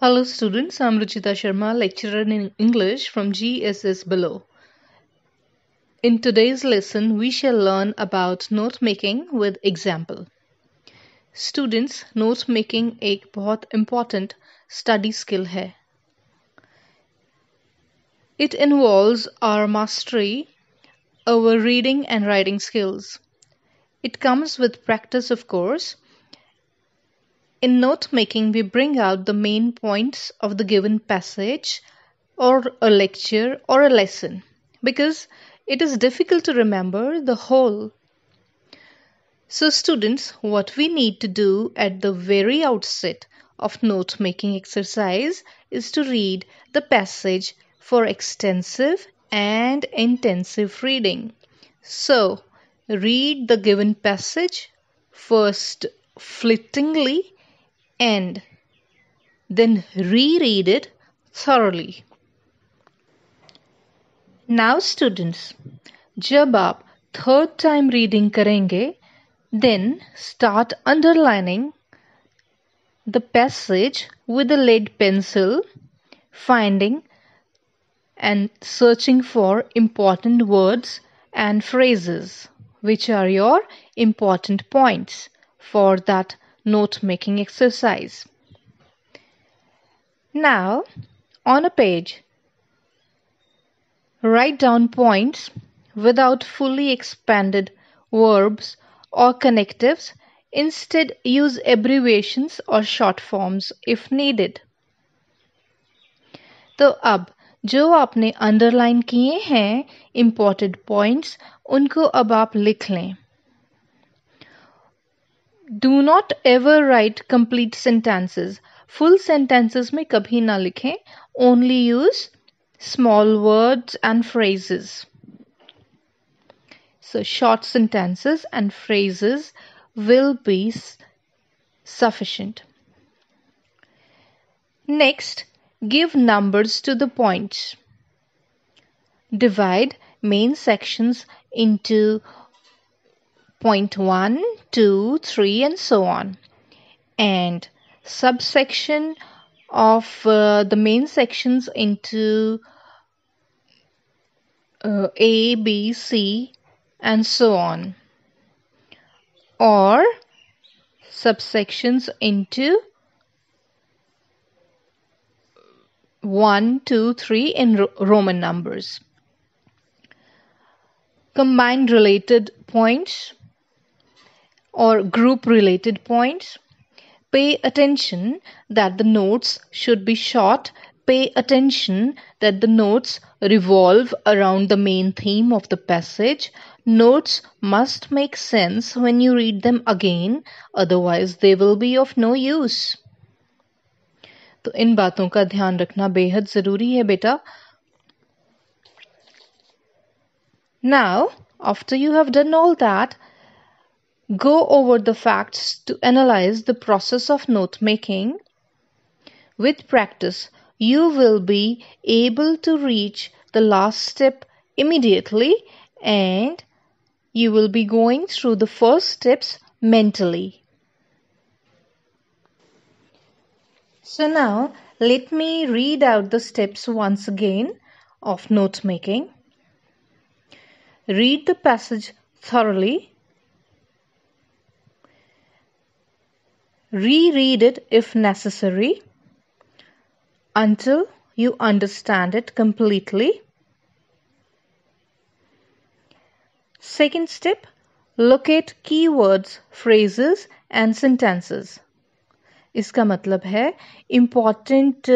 Hello students, I'm Ruchita Sharma, lecturer in English from GSS below. In today's lesson, we shall learn about note making with example. Students, note making एक बहुत important study skill है. It involves our mastery over reading and writing skills. It comes with practice, of course. In note making, we bring out the main points of the given passage or a lecture or a lesson because it is difficult to remember the whole. So, students, what we need to do at the very outset of note making exercise is to read the passage for extensive and intensive reading. So, read the given passage first flittingly and then reread it thoroughly. Now students, जब आप third time reading करेंगे, then start underlining the passage with a lead pencil, finding and searching for important words and phrases, which are your important points for that note-making exercise. Now, on a page, write down points without fully expanded verbs or connectives. Instead, use abbreviations or short forms if needed. तो अब जो आपने underline किए हैं important points उनको अब आप लिख लें. Do not ever write complete sentences. Full sentences में कभी ना लिखें. Only use small words and phrases. So short sentences and phrases will be sufficient. Next, give numbers to the points. Divide main sections into point 1, 2, 3 and so on. And subsection of the main sections into A, B, C and so on. Or subsections into 1, 2, 3 in Roman numbers. Combine related points or group related points. Pay attention that the notes should be short. Pay attention that the notes revolve around the main theme of the passage. Notes must make sense when you read them again, otherwise they will be of no use. तो इन बातों का ध्यान रखना बेहद जरूरी है बेटा. Now, after you have done all that, go over the facts to analyze the process of note making. With practice, you will be able to reach the last step immediately and you will be going through the first steps mentally. So now, let me read out the steps once again of note making. Read the passage thoroughly. Reread it if necessary until you understand it completely. Second step, locate keywords, phrases and sentences. इसका मतलब है important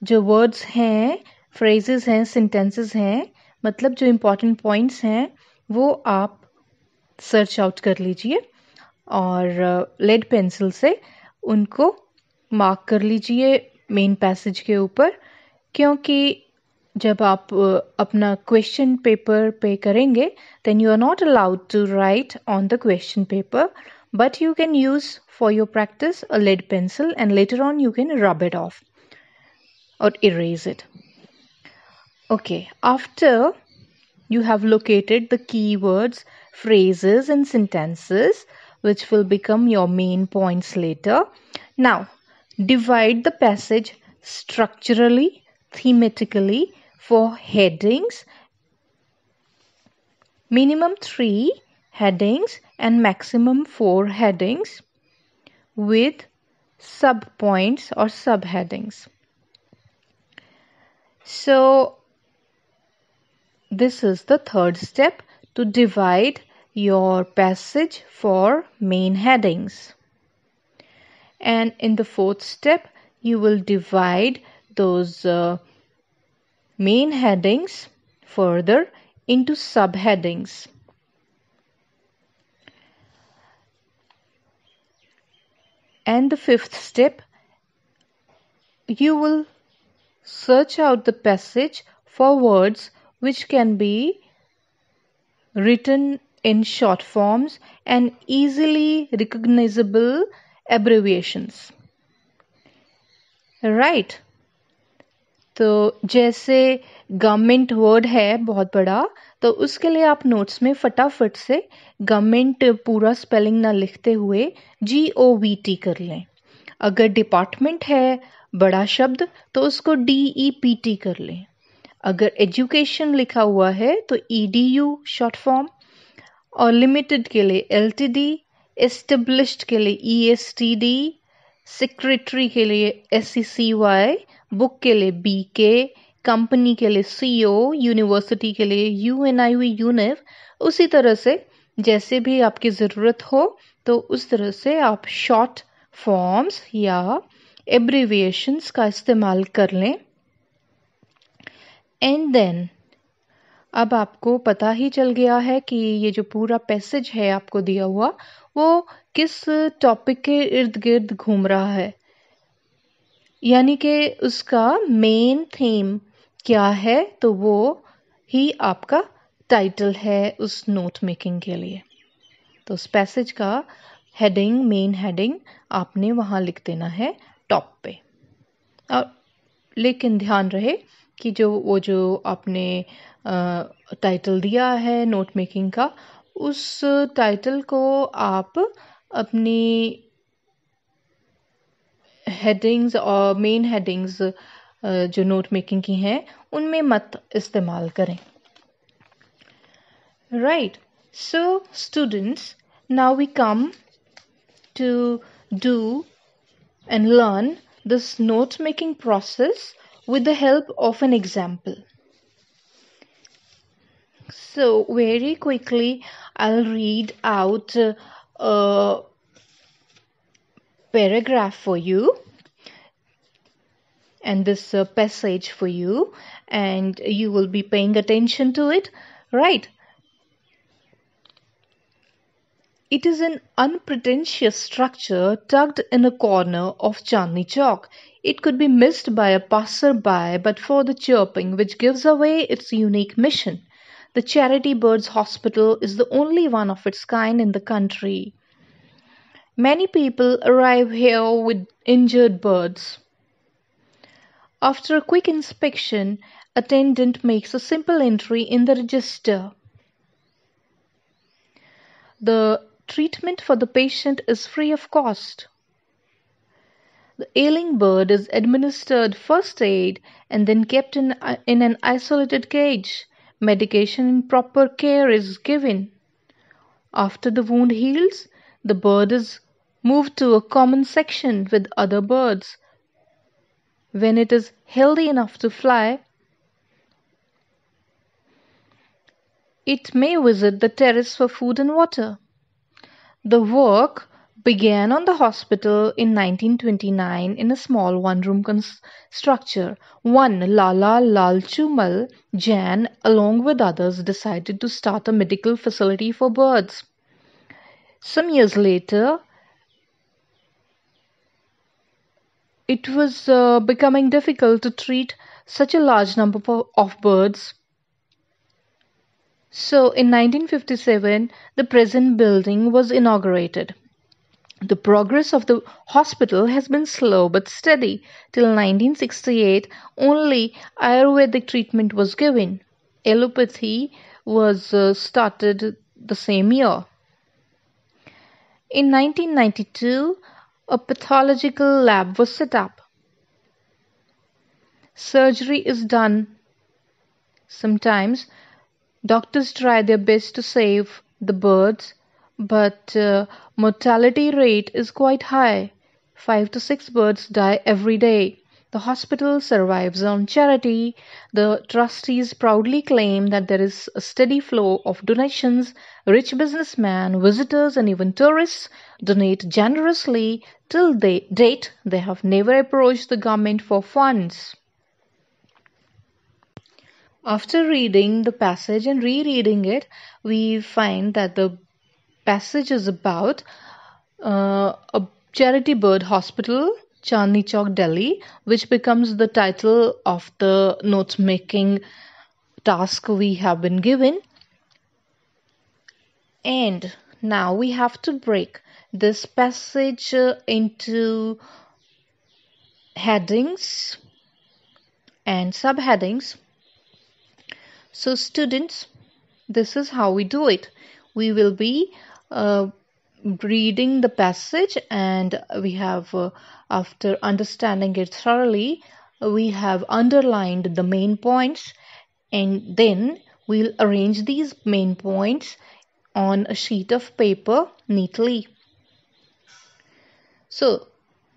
जो words हैं, phrases हैं, sentences हैं, मतलब जो important points हैं वो आप सर्च आउट कर लीजिए और लेड पेंसिल से उनको मार्क कर लीजिए मेन पैसेज के ऊपर, क्योंकि जब आप अपना क्वेश्चन पेपर पे करेंगे then you are not allowed to write on the question paper, but you can use for your practice a lead pencil and later on you can rub it off or erase it. Okay, after you have located the keywords, phrases and sentences which will become your main points later. Now, divide the passage structurally, thematically for headings, minimum 3 headings and maximum 4 headings with subpoints or subheadings. So this is the third step to divide your passage for main headings. And in the fourth step, you will divide those main headings further into subheadings. And the fifth step, you will search out the passage for words which can be written in short forms and easily recognizable abbreviations. Right? तो जैसे government word है बहुत बड़ा, तो उसके लिए आप notes में फटाफट से गवर्नमेंट पूरा स्पेलिंग ना लिखते हुए GOVT कर लें. अगर डिपार्टमेंट है बड़ा शब्द तो उसको DEPT कर लें. अगर एजुकेशन लिखा हुआ है तो EDU शॉर्ट फॉर्म, और लिमिटेड के लिए LTD, एस्टेब्लिश्ड के लिए ESTD, सेक्रेटरी के लिए SECY, बुक के लिए BK, कंपनी के लिए CO, यूनिवर्सिटी के लिए UNIV UNIV. उसी तरह से जैसे भी आपकी ज़रूरत हो तो उस तरह से आप शॉर्ट फॉर्म्स या एब्रीविएशंस का इस्तेमाल कर लें. एंड देन अब आपको पता ही चल गया है कि ये जो पूरा पैसेज है आपको दिया हुआ वो किस टॉपिक के इर्द गिर्द घूम रहा है, यानी कि उसका मेन थीम क्या है. तो वो ही आपका टाइटल है उस नोट मेकिंग के लिए. तो उस पैसेज का हेडिंग, मेन हेडिंग आपने वहाँ लिख देना है टॉप पे. और लेकिन ध्यान रहे कि जो आपने टाइटल दिया है नोट मेकिंग का, उस टाइटल को आप अपनी हेडिंग्स और मेन हेडिंग्स जो नोट मेकिंग की हैं उनमें मत इस्तेमाल करें. Right. So students, now we come to do and learn this note making process with the help of an example. So very quickly I'll read out a paragraph for you and this passage for you, and you will be paying attention to it. Right. It is an unpretentious structure tucked in a corner of Chandni Chowk. It could be missed by a passer-by but for the chirping which gives away its unique mission. The Charity Birds Hospital is the only one of its kind in the country. Many people arrive here with injured birds. After a quick inspection, attendant makes a simple entry in the register. The treatment for the patient is free of cost. The ailing bird is administered first aid and then kept in an isolated cage. Medication and proper care is given. After the wound heals, the bird is moved to a common section with other birds. When it is healthy enough to fly, it may visit the terrace for food and water. The work began on the hospital in 1929 in a small one-room structure. One Lala Lalchumal Jain, along with others, decided to start a medical facility for birds. Some years later, it was becoming difficult to treat such a large number of birds. So in 1957, the present building was inaugurated. The progress of the hospital has been slow but steady. Till 1968, only Ayurvedic treatment was given. Allopathy was started the same year. In 1992, a pathological lab was set up. Surgery is done. Sometimes doctors try their best to save the birds, but mortality rate is quite high. 5 to 6 birds die every day. The hospital survives on charity. The trustees proudly claim that there is a steady flow of donations. Rich businessmen, visitors, and even tourists donate generously. Till date, they have never approached the government for funds. After reading the passage and rereading it, we find that the passage is about a charity bird hospital, Chandni Chowk, Delhi, which becomes the title of the note making task we have been given. And now we have to break this passage into headings and subheadings. So, students, this is how we do it. We will be reading the passage, and we have, after understanding it thoroughly, we have underlined the main points, and then we'll arrange these main points on a sheet of paper neatly. So,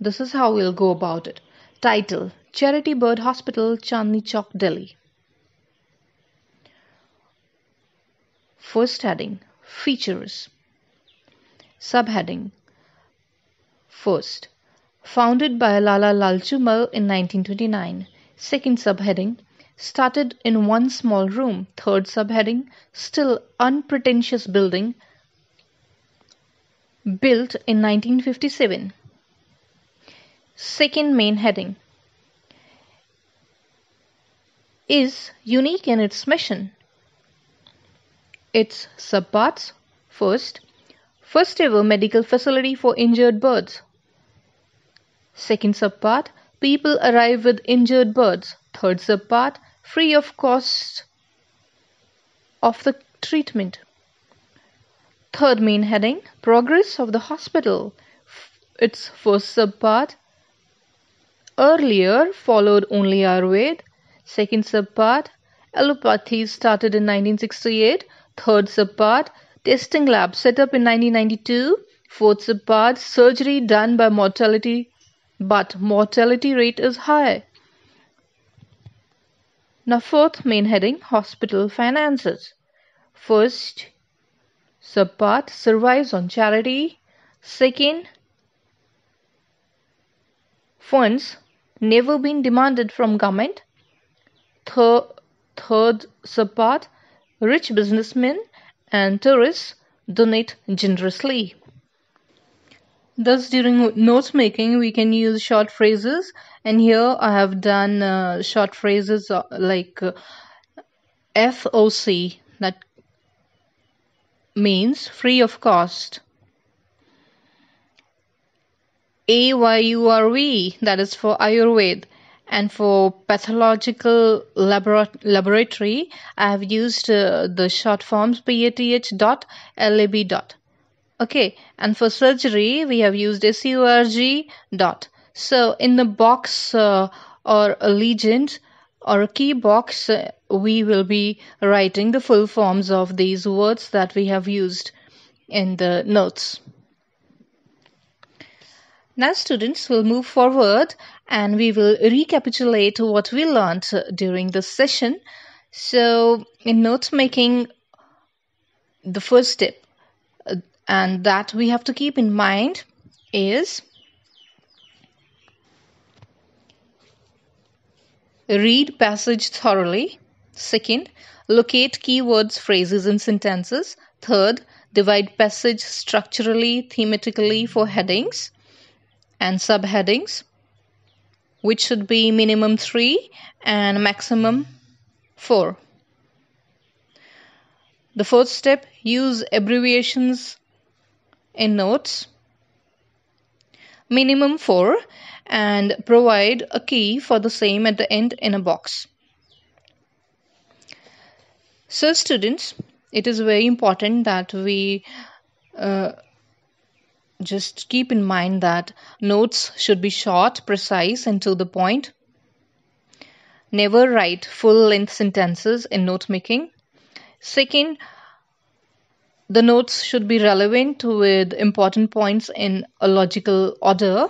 this is how we'll go about it. Title: Charity Bird Hospital, Chandni Chowk, Delhi. First heading: Features. Subheading: First, founded by Lala Lalchu Mal in 1929. Second subheading: Started in one small room. Third subheading: Still unpretentious building, built in 1957. Second main heading: Is unique in its mission. Its subparts: First ever medical facility for injured birds. Second subpart: People arrive with injured birds. Third subpart: Free of cost of the treatment. Third main heading: Progress of the hospital. Its first subpart: Earlier followed only Ayurveda. Second subpart: Allopathy started in 1968. Third subpart: Testing lab set up in 1992. Fourth subpart: Surgery done by mortality, but mortality rate is high. Now fourth main heading: Hospital finances. First subpart: Survives on charity. Second, funds never been demanded from government. Third subpart: Rich businessmen and tourists donate generously. Thus, during note making, we can use short phrases, and here I have done short phrases like FOC, that means free of cost. AYURV, that is for Ayurveda. And for pathological laboratory, I have used the short forms PATH.LAB. Okay, and for surgery, we have used SURG. So in the box or a legend or a key box, we will be writing the full forms of these words that we have used in the notes. Now, students, will move forward and we will recapitulate what we learned during this session. So, in note making, the first step and that we have to keep in mind is read passage thoroughly. Second, locate keywords, phrases, and sentences. Third, divide passage structurally, thematically for headings and subheadings, which should be minimum 3 and maximum 4. The fourth step, use abbreviations in notes, minimum 4, and provide a key for the same at the end in a box. So students, it is very important that we just keep in mind that notes should be short, precise, and to the point. Never write full-length sentences in note making. Second, the notes should be relevant with important points in a logical order.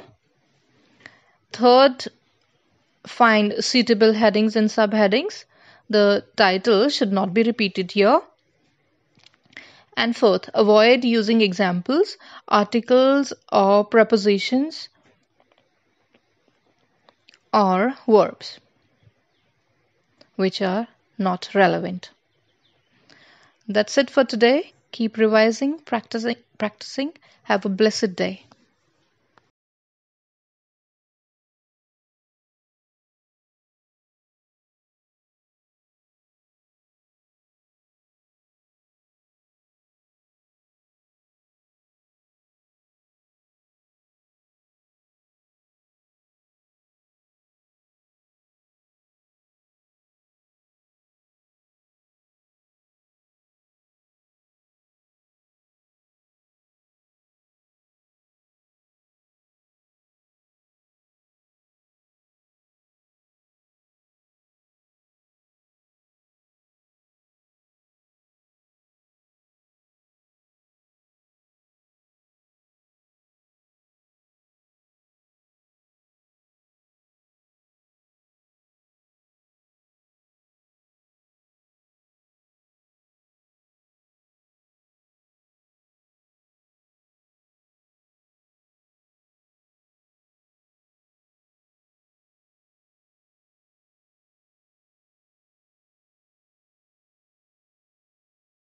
Third, find suitable headings and subheadings. The title should not be repeated here. And fourth, avoid using examples, articles, or prepositions or verbs which are not relevant. That's it for today. Keep revising, practicing. Have a blessed day.